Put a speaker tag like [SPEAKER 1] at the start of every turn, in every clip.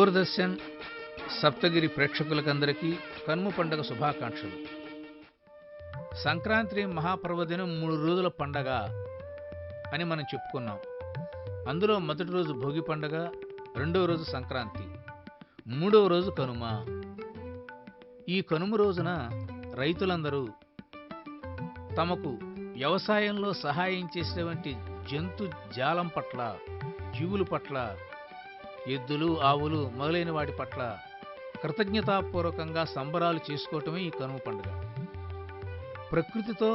[SPEAKER 1] దూరదర్శన్ సప్తగిరి ప్రేక్షకులకందరికీ కనుమ పండుగ శుభాకాంక్షలు. సంక్రాంతి మహాపర్వదినం 3 రోజుల పండగ అని మనం చెప్పుకున్నాం. అందులో మొదటి రోజు భోగి పండగ, రెండవ రోజు సంక్రాంతి, మూడవ రోజు కనుమ. ఈ కనుమ రోజున రైతులందరూ తమకు వ్యవసాయంలో సహాయం చేసేటువంటి జంతు జాలం పట్ల, జీవుల పట్ల, ఎద్దులు, ఆవులు మొదలైన వాటి పట్ల కృతజ్ఞతాపూర్వకంగా సంబరాలు చేసుకోవటమే ఈ కనుమ పండుగ. ప్రకృతితో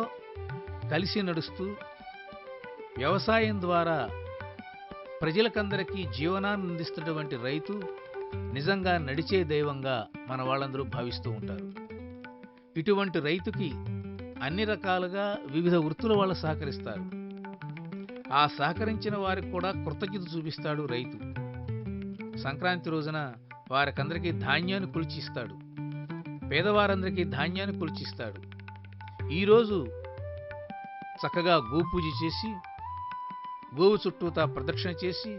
[SPEAKER 1] కలిసి నడుస్తూ వ్యవసాయం ద్వారా ప్రజలకందరికీ జీవనాన్ని అందిస్తున్నటువంటి రైతు నిజంగా నడిచే దైవంగా మన వాళ్ళందరూ భావిస్తూ ఉంటారు. ఇటువంటి రైతుకి అన్ని రకాలుగా వివిధ వృత్తుల వాళ్ళు సహకరిస్తారు. ఆ సహకరించిన వారికి కూడా కృతజ్ఞత చూపిస్తాడు రైతు. సంక్రాంతి రోజున వారికందరికీ ధాన్యాన్ని కొలిచిస్తాడు, పేదవారందరికీ ధాన్యాన్ని కొలిచిస్తాడు. ఈరోజు చక్కగా గోపూజ చేసి, గోవు చుట్టూతా ప్రదక్షిణ చేసి,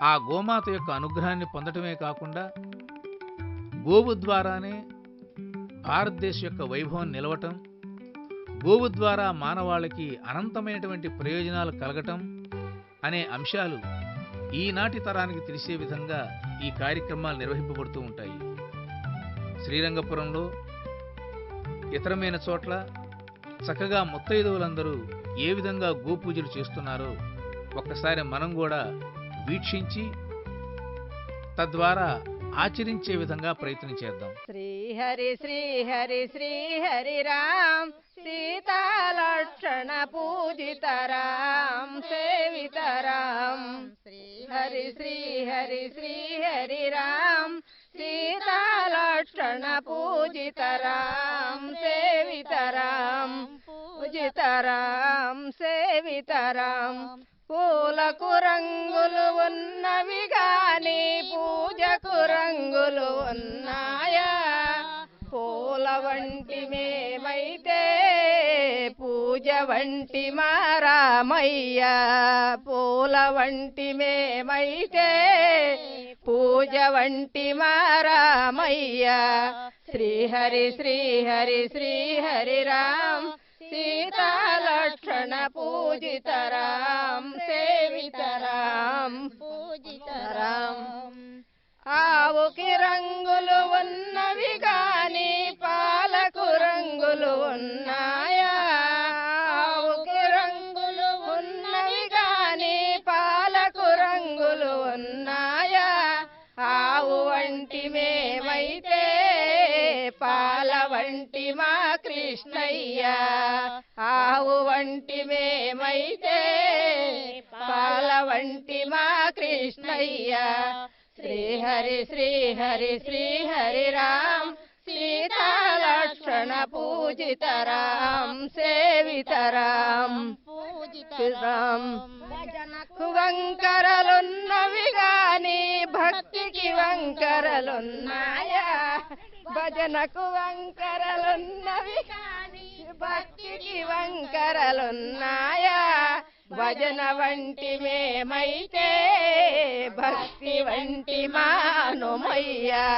[SPEAKER 1] ఆ గోమాత యొక్క అనుగ్రహాన్ని పొందటమే కాకుండా గోవు ద్వారానే భారతదేశం యొక్క వైభవం నిలవటం, గోవు ద్వారా మానవాళికి అనంతమైనటువంటి ప్రయోజనాలు కలగటం అనే అంశాలు ఈనాటి తరానికి తెలిసే విధంగా ఈ కార్యక్రమాలు నిర్వహింపబడుతూ ఉంటాయి. శ్రీరంగపురంలో ఇతరమైన చోట్ల చక్కగా ముత్తైదువులందరూ ఏ విధంగా గోపూజలు చేస్తున్నారో ఒక్కసారి మనం కూడా వీక్షించి తద్వారా ఆచరించే విధంగా ప్రయత్నం చేద్దాం.
[SPEAKER 2] శ్రీహరి శ్రీహరి శ్రీహరి రామ్ సీతాలక్షణ పూజితరాం సేవితరాం. శ్రీహరి శ్రీహరి శ్రీహరి రామ్ సీతాలక్షణ పూజితరాం సేవితరాం పూజితరాం సేవితరాం. పూలకు రంగులు ఉన్నవి గాని పూజకు రంగులు ఉన్నాయా? పూల వంటి మేమైతే పూజ వంటి మా రామయ్య. పూల వంటి మేమైతే పూజ వంటి మా రామయ్య. శ్రీహరి శ్రీహరి శ్రీహరి రామ్ సీతాలక్షణ పూజితరాం సేవితరాం పూజితరాం. ఆవుకి రంగులు ఉన్నవి గాని పాలకు రంగులు ఉన్నాయా? ఆవుకి రంగులు ఉన్నవి గాని పాలకు రంగులు ఉన్నాయా? ఆవు వంటి మేమైతే పాల వంటి మా కృష్ణయ్య. ఆవు వంటి మేమైతే పాల వంటి మా కృష్ణయ్య. శ్రీహరి శ్రీహరి శ్రీహరి రామ్ సీతాలక్షణ పూజితరాం సేవితరాం పూజితరాం. భజనకు వంకరలున్నవి గాని భక్తికి వంకరలున్నాయా? భజనకు వంకరలున్నవి గాని భక్తికి వంకరలున్నాయా? భజన వంటి మేమైతే భక్తి వంటి మానుమయ్యా.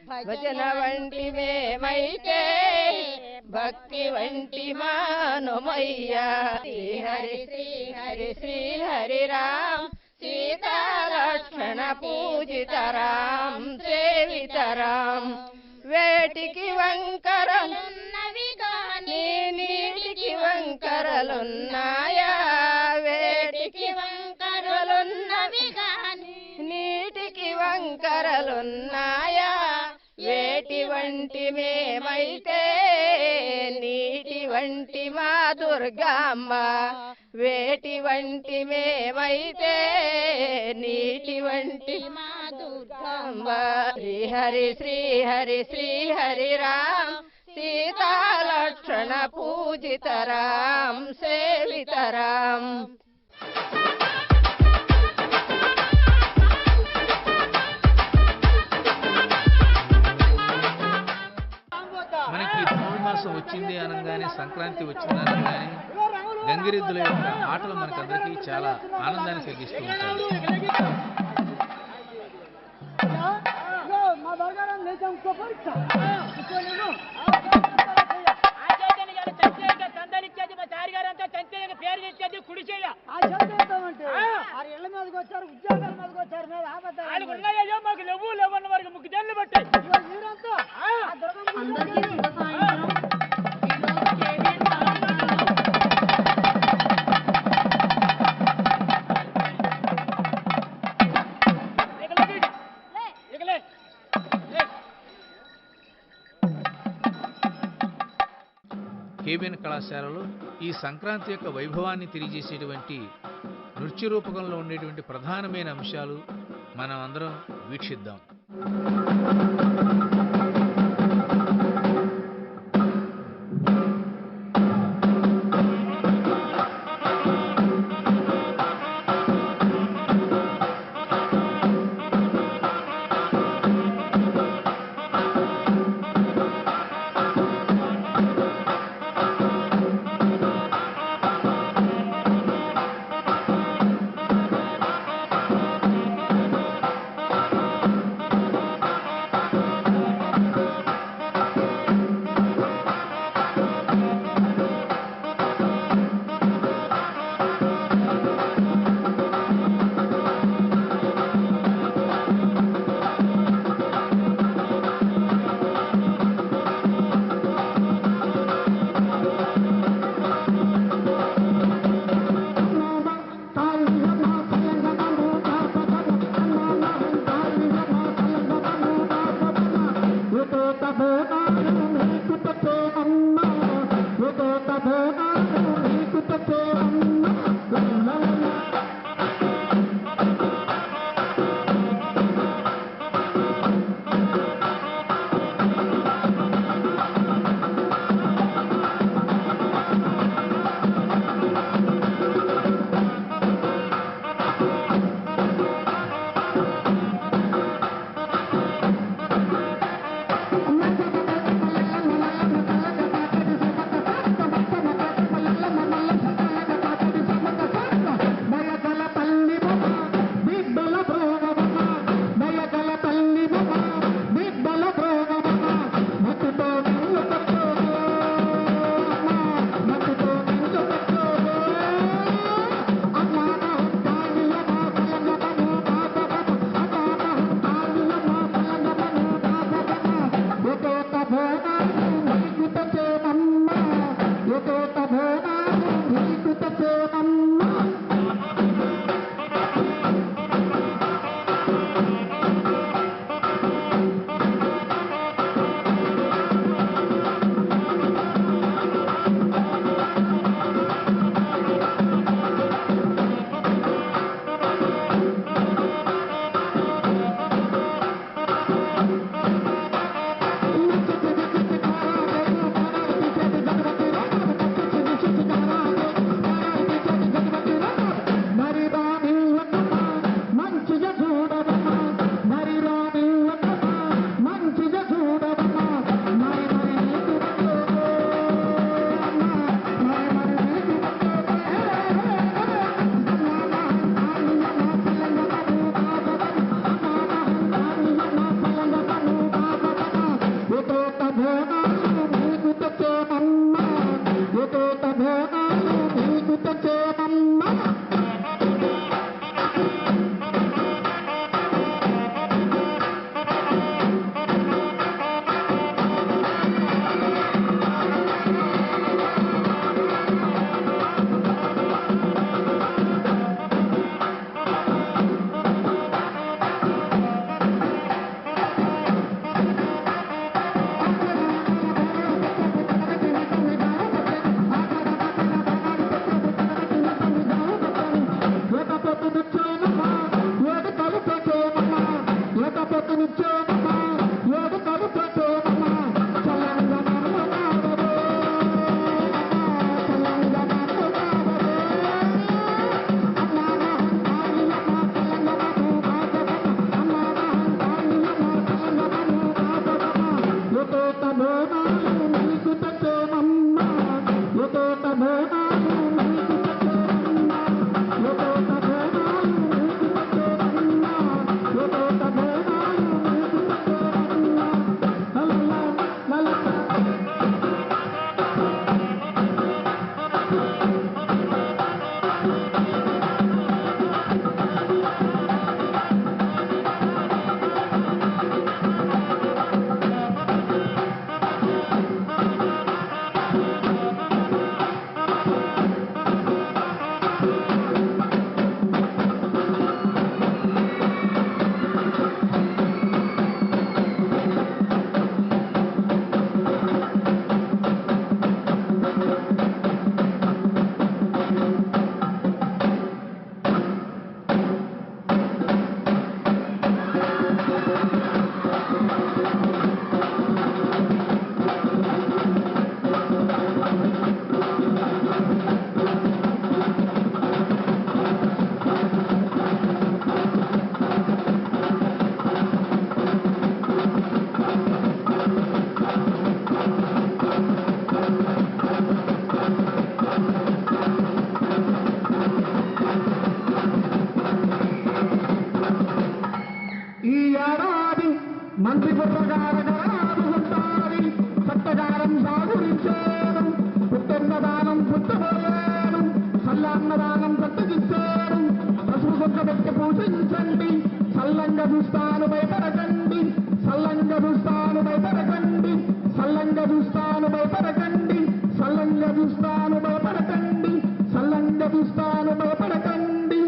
[SPEAKER 2] భజన వంటి మేమైతే భక్తి వంటి మానుమయ్యా. శ్రీహరి శ్రీహరి శ్రీహరి రామ్ సీతాలక్షణ పూజితరాం సేవితరాం. వేటికి వంకరలున్నవి గాని నీటికి వంకరలున్నాయా? వేటికి వంకరలున్నవి గాని నీటికి వంకరలున్నాయా? వేటి వంటి మేమైతే నీటి వంటి మా దుర్గామ్మ. వేటి వంటి మేమైతే నీటి వంటి మా దుర్గామ్మ. శ్రీహరి శ్రీహరి శ్రీహరి రామ్ సీతాలక్షణ పూజితరాం సేవితరాం.
[SPEAKER 1] మనకి ధనుర్మాసం వచ్చింది అనగానే, సంక్రాంతి వచ్చింది అనగానే గంగిరెద్దుల యొక్క ఆటలు మనకందరికీ చాలా ఆనందాన్ని కలిగిస్తూ ఉంటాయి.
[SPEAKER 3] తందలిచ్చేది మా సారి గారంతా చంతే పేరు తెచ్చేది కుడి చెయ్య
[SPEAKER 4] ఇళ్ళ మీదకి వచ్చారు, ఉద్యోగాల మీదకి వచ్చారు, మీద
[SPEAKER 3] వాళ్ళకు ఉన్నాయో మాకు లేవు అన్న వారికి 3 దేళ్ళు పట్టాయి.
[SPEAKER 4] మీరంతా
[SPEAKER 5] అందరికీ శుభ సాయంత్రం.
[SPEAKER 1] కేబిఎన్ కళాశాలలో ఈ సంక్రాంతి యొక్క వైభవాన్ని తెలియజేసేటువంటి నృత్య రూపకంలో ఉండేటువంటి ప్రధానమైన అంశాలు మనం అందరం వీక్షిద్దాం.
[SPEAKER 6] చూపించండి సల్లంగా చూస్తాను భయపడకండి సల్లంగా చూస్తాను భయపడకండి సల్లంగా చూస్తాను భయపడకండి సల్లంగా చూస్తాను భయపడకండి సల్లంగా చూస్తాను భయపడకండి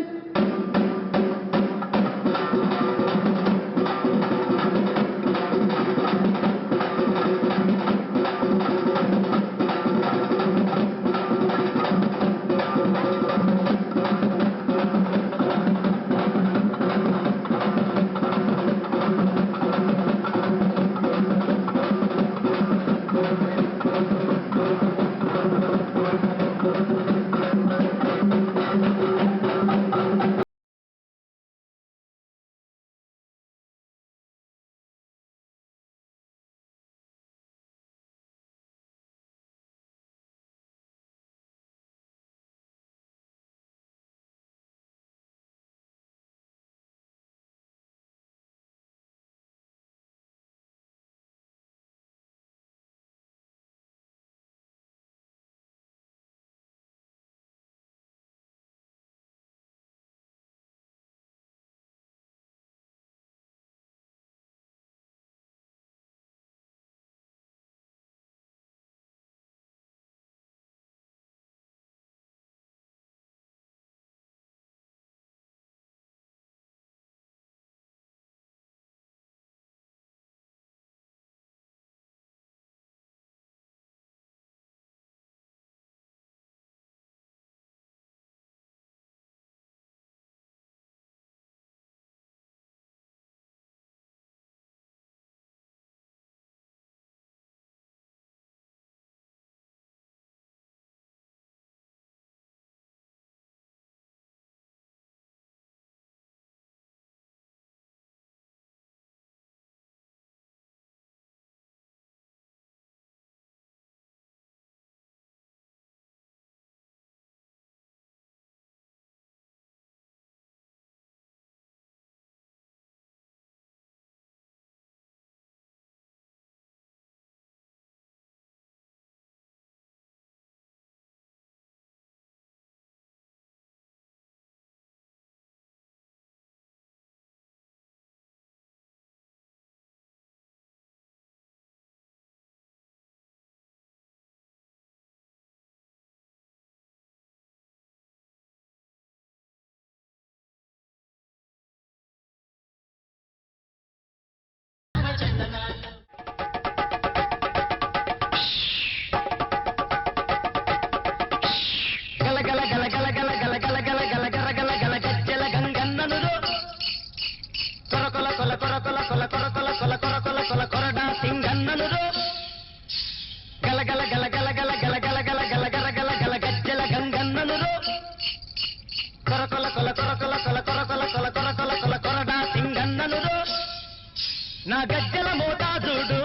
[SPEAKER 6] నా గజ్జల మోతాజుడు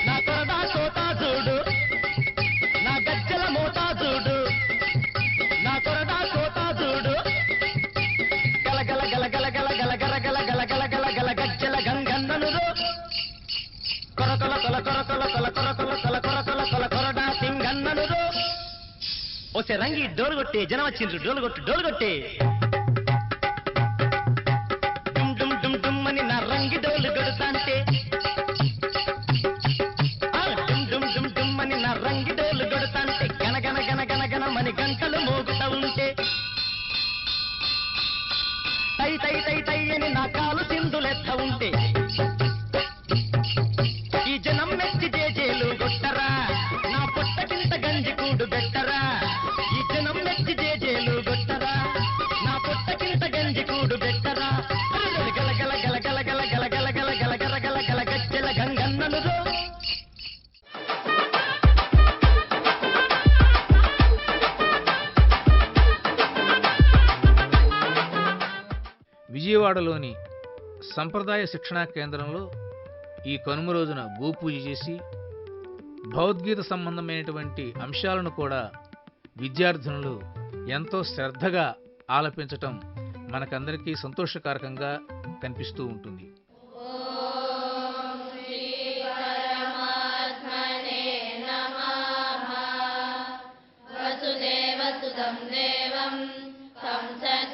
[SPEAKER 6] నా కొరడా సోతాజుడు నా గజ్జల మోతాజుడు నా కొరడా సోతాజుడు గల గల గల గల గల గల గల గల గల గల గల గల గజ్జల గంగన్ననుడు కొరకొల కొల కొరకొల కొల కొరకొల కొల కొరకొల కొల కొరడా సింగన్ననుడు ఓసే రంగి డోలు కొట్టే జనం వచ్చిండ్రు డోలు కొట్టు డోలు కొట్టే అని నా రంగి డోలు కొడుతాంటే డుమ్ డుమ్ డుమ్ డుమ్ అని నా రంగి డోలు కొడుతాంటే గనగన గన గన గన మని గంటలు మోగుతా ఉంటే తై తై తై తై అని నా కాలు సింధులెత్త ఉంటే ఈ జనం మెచ్చి జేజేలు కొట్టరా నా పొట్టకింత గంజి కూడు పెట్టరా ఈ జనం మెచ్చి జేజేలు కొట్టరా నా పొట్టకింత గంజి కూడు పెట్టరా గల గల గల గల గల గల గల గల గల గల గల గల గజ్జల గంగన్ననుదో
[SPEAKER 1] విజయవాడలోని సంప్రదాయ శిక్షణా కేంద్రంలో ఈ కనుమ రోజున గోపూజ చేసి భగవద్గీత సంబంధమైనటువంటి అంశాలను కూడా విద్యార్థినులు ఎంతో శ్రద్ధగా ఆలపించటం మనకందరికీ సంతోషకారకంగా కనిపిస్తూ ఉంటుంది.
[SPEAKER 2] వసుదేవసుతం దేవం కంసచారూరమర్దనం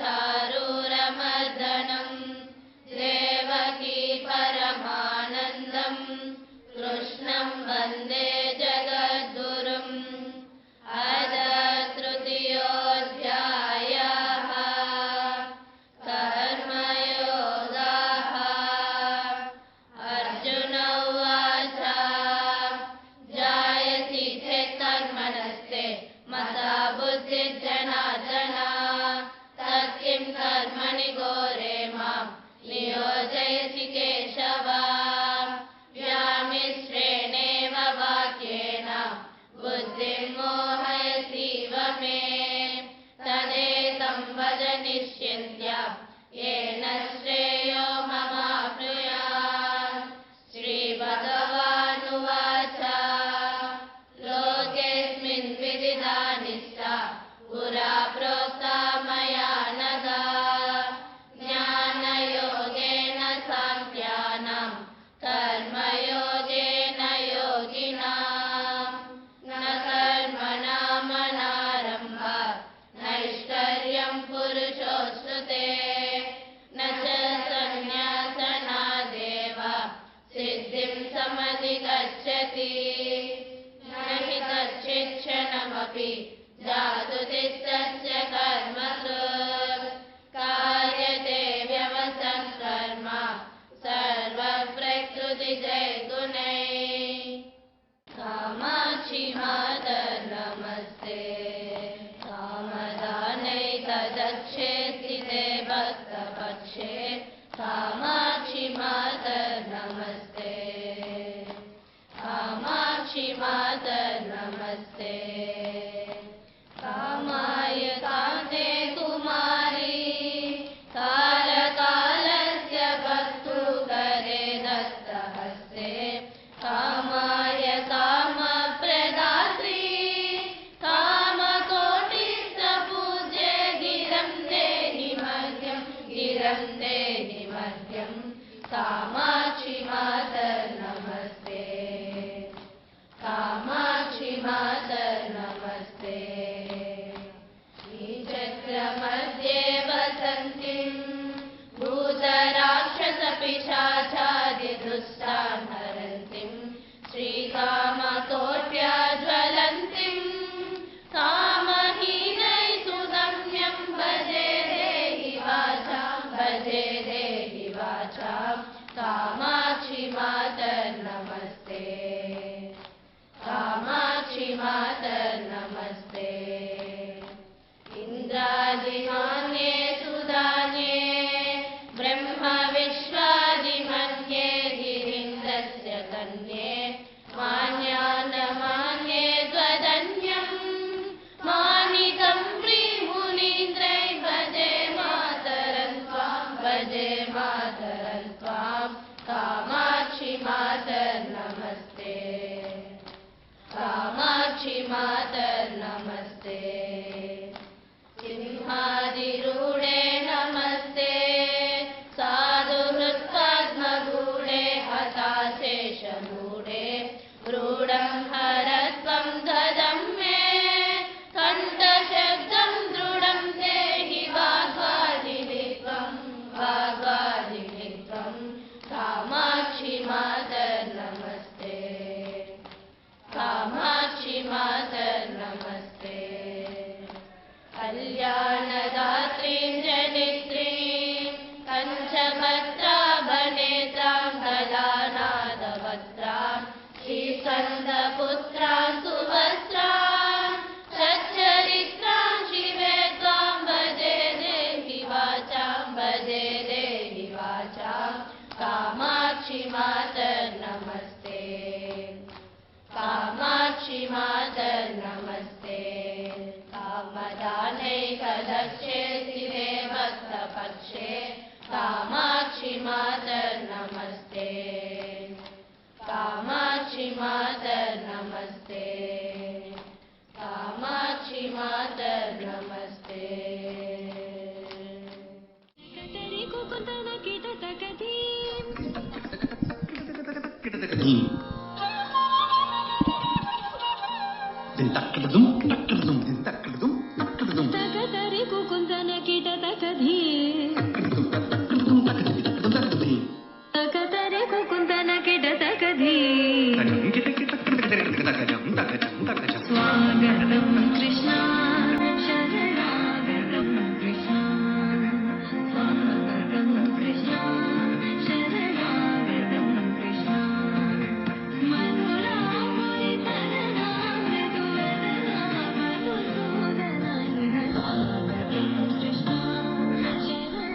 [SPEAKER 2] विधानिष्ठ पुरा प्रोक्ता मया नघा ज्ञानयोगेन साङ्ख्यानां कर्मयोगेन योगिनां न कर्मणामनारम्भात् नैष्कर्म्यं पुरुषोऽश्नुते न च सन्न्यासनादेव सिद्धिं समधिगच्छति न हि कच्चिच्छनमपि जातुतिस्तस्य कर्मसु कार्यते व्यवसङ्कर्म सर्वप्रकृतिजैगुणैः कामाक्षि मातर् नमस्ते कामदानैकदक्षे स्थिते भक्तपक्षे कामाक्षि मातर् नमस्ते कामाक्षि मातर् नमस्ते कामाय कान्ते कुमारी कालकालस्य भक्तुकरे दत्तहस्ते कामाय कामप्रदात्री कामकोटिस्थपूज्ये गिरं देहि मह्यं कामाक्षि मातर् नमस्ते कामाक्षि मातर् नमस्ते श्रीचक्रमध्ये वसन्तीं भूतराक्षसपिशाचादिदुष्टान् हरन्तीं श्रीकामकोट्या ज्वलन्तीं कामहीनै सुगम्यं भजे देहि वाचां कामाक्षि मातर् नमस्ते कामाक्षि मातर् नमस्ते इन्द्रादिमान्ये सुदान्ये ब्रह्म विश्वादिमन्ये गिरीन्द्रस्य कन्ये मान्यानमान्ये त्वदन्यं मानितं प्रीमुनीन्द्रै भजे मातरं त्वां कामाक्षि मातर् नमस्ते कामाक्षि मातर् नमस्ते सिंहादिरूढे नमस्ते साधुहृत्पद्मगूढे हताशेषमूढे रूढं हरत्वं गदं मे कण्ठशब्दं दृढं देहि वाग्वादिनित्वं कामाक्षि मातर् नमस्ते कामाक्षि मातर् नमस्ते कल्याणदात्रीं जनित्रीं कञ्चभद्राभनेत्रां गदानादवक्त्रां श्रीस्कन्दपुत्रां सुभद्रां सच्चरित्रां शिवे त्वां भजे देहि वाचां कामाक्षि मातर् नमस्ते कामाक्षि मातर् नमस्ते कामदानैकदक्षे स्थिते भक्तपक्षे कामाक्षि मातर् नमस्ते कामाक्षि मातर् नमस्ते कामाक्षि मातर् नमस्ते
[SPEAKER 5] తకతరి కుకుందన కిట తకధీ తకతరి కుకుందన కిట తకధీ స్వాగతం కృష్ణ శరణాగతం కృష్ణ స్వాగతం కృష్ణ శరణాగతం కృష్ణ మధురాముని తననా మృదువదనా మధుసూదనా స్వాగతం కృష్ణ శరణాగతం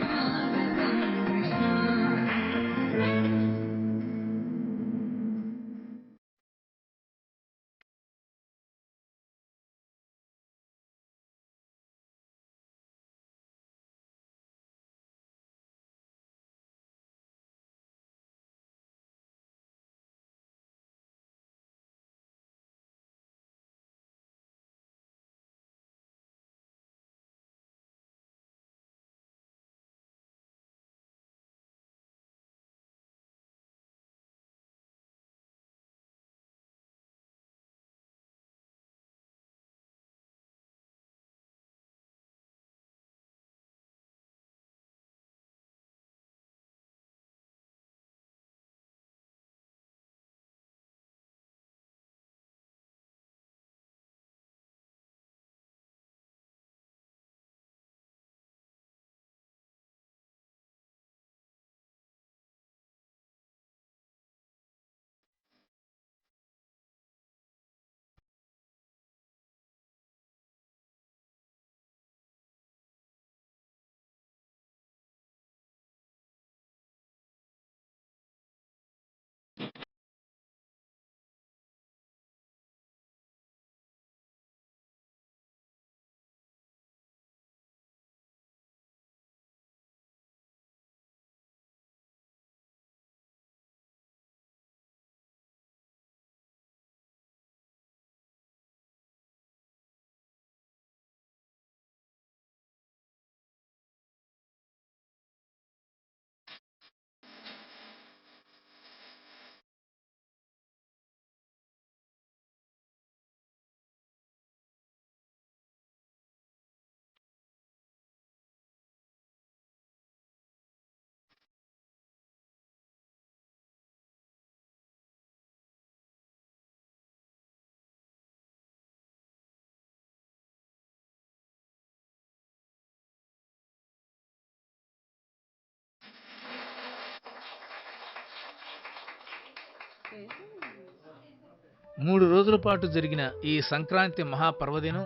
[SPEAKER 1] 3 రోజుల పాటు జరిగిన ఈ సంక్రాంతి మహాపర్వదినం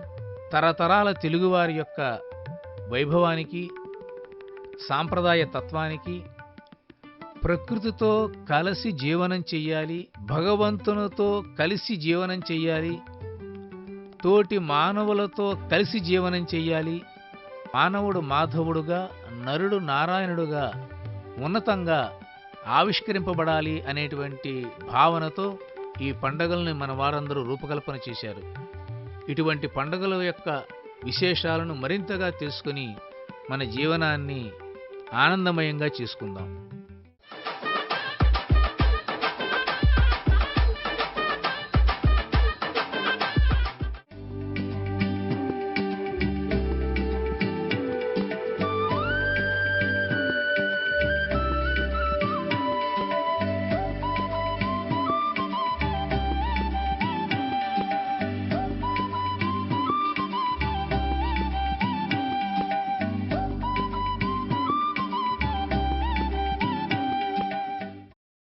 [SPEAKER 1] తరతరాల తెలుగువారి యొక్క వైభవానికి, సాంప్రదాయ తత్వానికి, ప్రకృతితో కలిసి జీవనం చెయ్యాలి, భగవంతునితో కలిసి జీవనం చెయ్యాలి, తోటి మానవులతో కలిసి జీవనం చెయ్యాలి, మానవుడు మాధవుడుగా, నరుడు నారాయణుడుగా ఉన్నతంగా ఆవిష్కరింపబడాలి అనేటువంటి భావనతో ఈ పండగల్ని మన వారందరూ రూపకల్పన చేశారు. ఇటువంటి పండగల యొక్క విశేషాలను మరింతగా తెలుసుకుని మన జీవనాన్ని ఆనందమయంగా చేసుకుందాం.